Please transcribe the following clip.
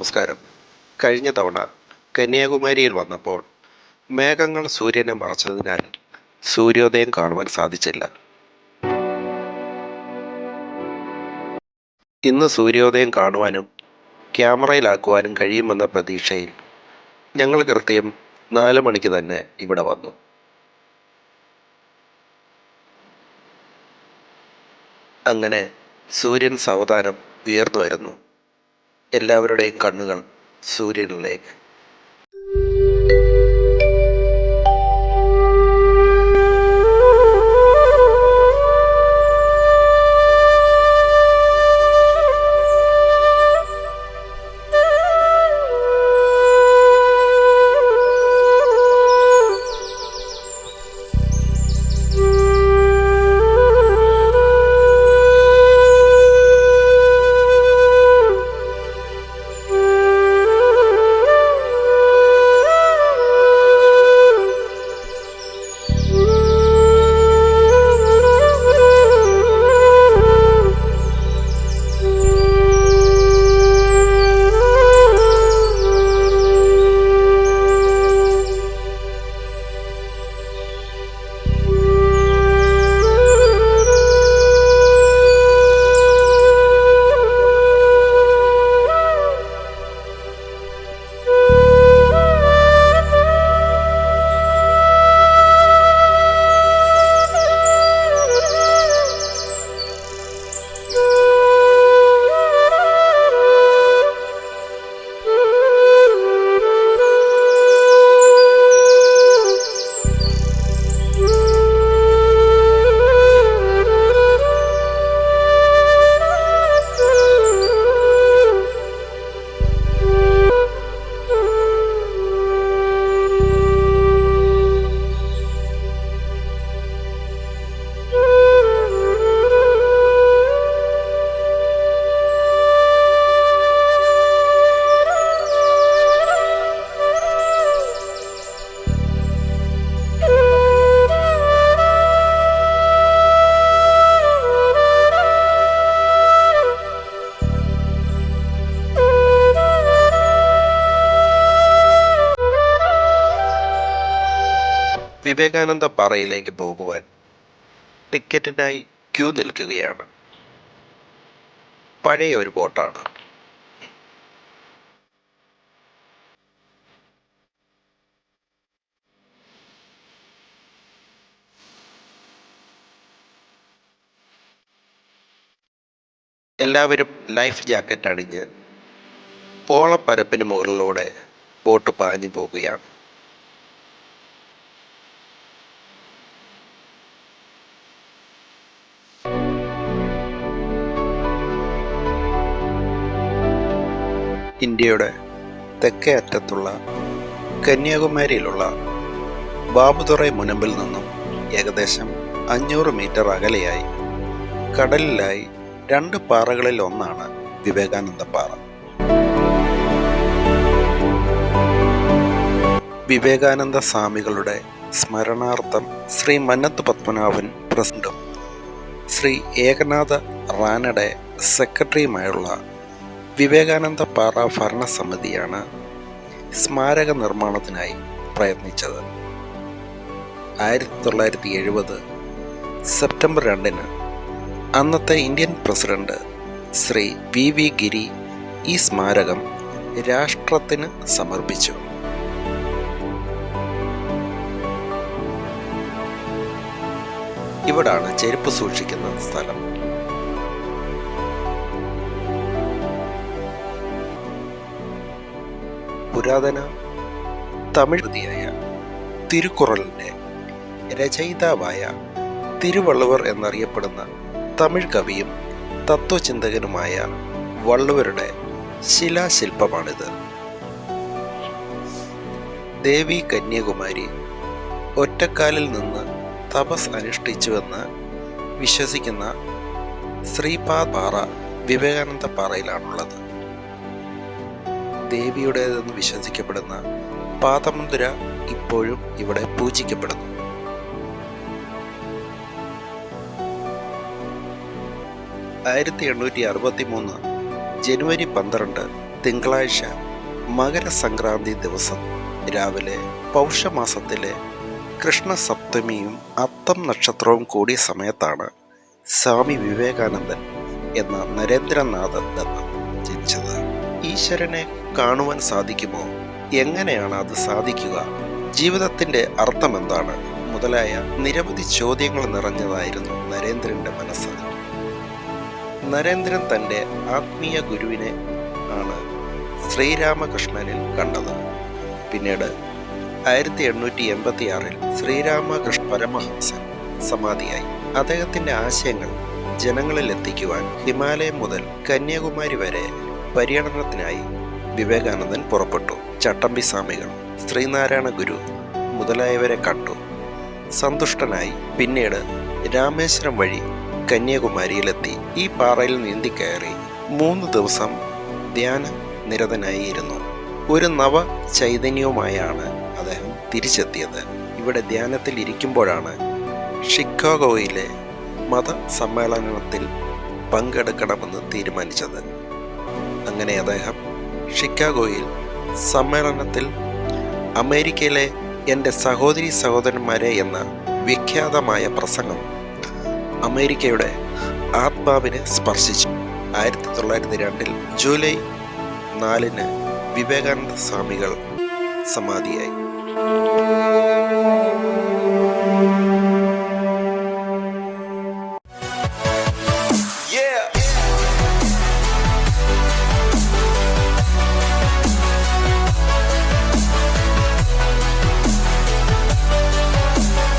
നമസ്കാരം. കഴിഞ്ഞ തവണ കന്യാകുമാരിയിൽ വന്നപ്പോൾ മേഘങ്ങൾ സൂര്യനെ മറച്ചതിനാൽ സൂര്യോദയം കാണുവാൻ സാധിച്ചില്ല. ഇന്ന് സൂര്യോദയം കാണുവാനും ക്യാമറയിലാക്കുവാനും കഴിയുമെന്ന പ്രതീക്ഷയിൽ ഞങ്ങൾ കൃത്യം 4 മണിക്ക് തന്നെ ഇവിടെ വന്നു. അങ്ങനെ സൂര്യൻ സാവധാനം ഉയർന്നു വരുന്നു. എല്ലാവരുടെയും കണ്ണുകൾ സൂര്യനിലേക്ക്. വിവേകാനന്ദ പാറയിലേക്ക് പോകുവാൻ ടിക്കറ്റിനായി ക്യൂ നിൽക്കുകയാണ്. പഴയ ഒരു ബോട്ടാണ്. എല്ലാവരും ലൈഫ് ജാക്കറ്റ് അണിഞ്ഞ് പോളപ്പരപ്പിന് മുകളിലൂടെ ബോട്ട് പാഞ്ഞു പോകുകയാണ്. ഇന്ത്യയുടെ തെക്കേ അറ്റത്തുള്ള കന്യാകുമാരിയിലുള്ള ബാബുതുറൈ മുനമ്പിൽ നിന്നും ഏകദേശം 500 മീറ്റർ അകലെയായി കടലിലായി 2 പാറകളിൽ ഒന്നാണ് വിവേകാനന്ദ പാറ. വിവേകാനന്ദ സ്വാമികളുടെ സ്മരണാർത്ഥം ശ്രീ മന്നത്ത് പത്മനാഭൻ പ്രസിഡന്റും ശ്രീ ഏകനാഥ റാനഡെ സെക്രട്ടറിയുമായുള്ള വിവേകാനന്ദ പാറ ഭരണസമിതിയാണ് സ്മാരക നിർമ്മാണത്തിനായി പ്രയത്നിച്ചത്. 1970 സെപ്റ്റംബർ 2 അന്നത്തെ ഇന്ത്യൻ പ്രസിഡന്റ് ശ്രീ വി ഗിരി ഈ സ്മാരകം രാഷ്ട്രത്തിന് സമർപ്പിച്ചു. ഇവിടാണ് ചെരുപ്പ് സൂക്ഷിക്കുന്ന സ്ഥലം. പുരാതന തമിഴ് കൃതിയായ തിരുക്കുറളിൻ്റെ രചയിതാവായ തിരുവള്ളുവർ എന്നറിയപ്പെടുന്ന തമിഴ് കവിയും തത്വചിന്തകനുമായ വള്ളുവരുടെ ശിലാശില്പമാണിത്. ദേവി കന്യാകുമാരി ഒറ്റക്കാലിൽ നിന്ന് തപസ് അനുഷ്ഠിച്ചുവെന്ന് വിശ്വസിക്കുന്ന ശ്രീപാദ പാറ വിവേകാനന്ദ പാറയിലാണുള്ളത്. ദേവിയുടേതെന്ന് വിശ്വസിക്കപ്പെടുന്ന പാദമുദ്ര ഇപ്പോഴും ഇവിടെ പൂജിക്കപ്പെടുന്നു. 1863 ജനുവരി 12 തിങ്കളാഴ്ച മകരസംക്രാന്തി ദിവസം രാവിലെ പൗഷമാസത്തിലെ കൃഷ്ണസപ്തമിയും അത്തം നക്ഷത്രവും കൂടിയ സമയത്താണ് സ്വാമി വിവേകാനന്ദൻ എന്ന നരേന്ദ്രനാഥ ദത്ത ജനിച്ചത്. ഈശ്വരനെ കാണുവാൻ സാധിക്കുമോ? എങ്ങനെയാണ് അത് സാധിക്കുക? ജീവിതത്തിൻ്റെ അർത്ഥമെന്താണ്? മുതലായ നിരവധി ചോദ്യങ്ങൾ നിറഞ്ഞതായിരുന്നു നരേന്ദ്രൻ്റെ മനസ്സ്. നരേന്ദ്രൻ തൻ്റെ ആത്മീയ ഗുരുവിനെ ആണ് ശ്രീരാമകൃഷ്ണനിൽ കണ്ടത്. പിന്നീട് 1886 ശ്രീരാമകൃഷ്ണ പരമഹംസൻ സമാധിയായി. അദ്ദേഹത്തിൻ്റെ ആശയങ്ങൾ ജനങ്ങളിൽ എത്തിക്കുവാൻ ഹിമാലയം മുതൽ കന്യാകുമാരി വരെ പര്യടനത്തിനായി വിവേകാനന്ദൻ പുറപ്പെട്ടു. ചട്ടമ്പി സ്വാമികൾ, ശ്രീനാരായണ ഗുരു മുതലായവരെ കണ്ടു. സന്തുഷ്ടനായി പിന്നീട് രാമേശ്വരം വഴി കന്യാകുമാരിയിലെത്തി. ഈ പാറയിൽ നീന്തിക്കയറി 3 ദിവസം ധ്യാന നിരതനായിരുന്നു. ഒരു നവ ചൈതന്യവുമായാണ് അദ്ദേഹം തിരിച്ചെത്തിയത്. ഇവിടെ ധ്യാനത്തിൽ ഇരിക്കുമ്പോഴാണ് ഷിക്കാഗോയിലെ മതസമ്മേളനത്തിൽ പങ്കെടുക്കണമെന്ന് തീരുമാനിച്ചത്. അങ്ങനെ അദ്ദേഹം ഷിക്കാഗോയിൽ സമ്മേളനത്തിൽ അമേരിക്കയിലെ എൻ്റെ സഹോദരി സഹോദരന്മാരെ എന്ന വിഖ്യാതമായ പ്രസംഗം അമേരിക്കയുടെ ആത്മാവിനെ സ്പർശിച്ചു. 1902 ജൂലൈ 4 വിവേകാനന്ദ സ്വാമികൾ സമാധിയായി.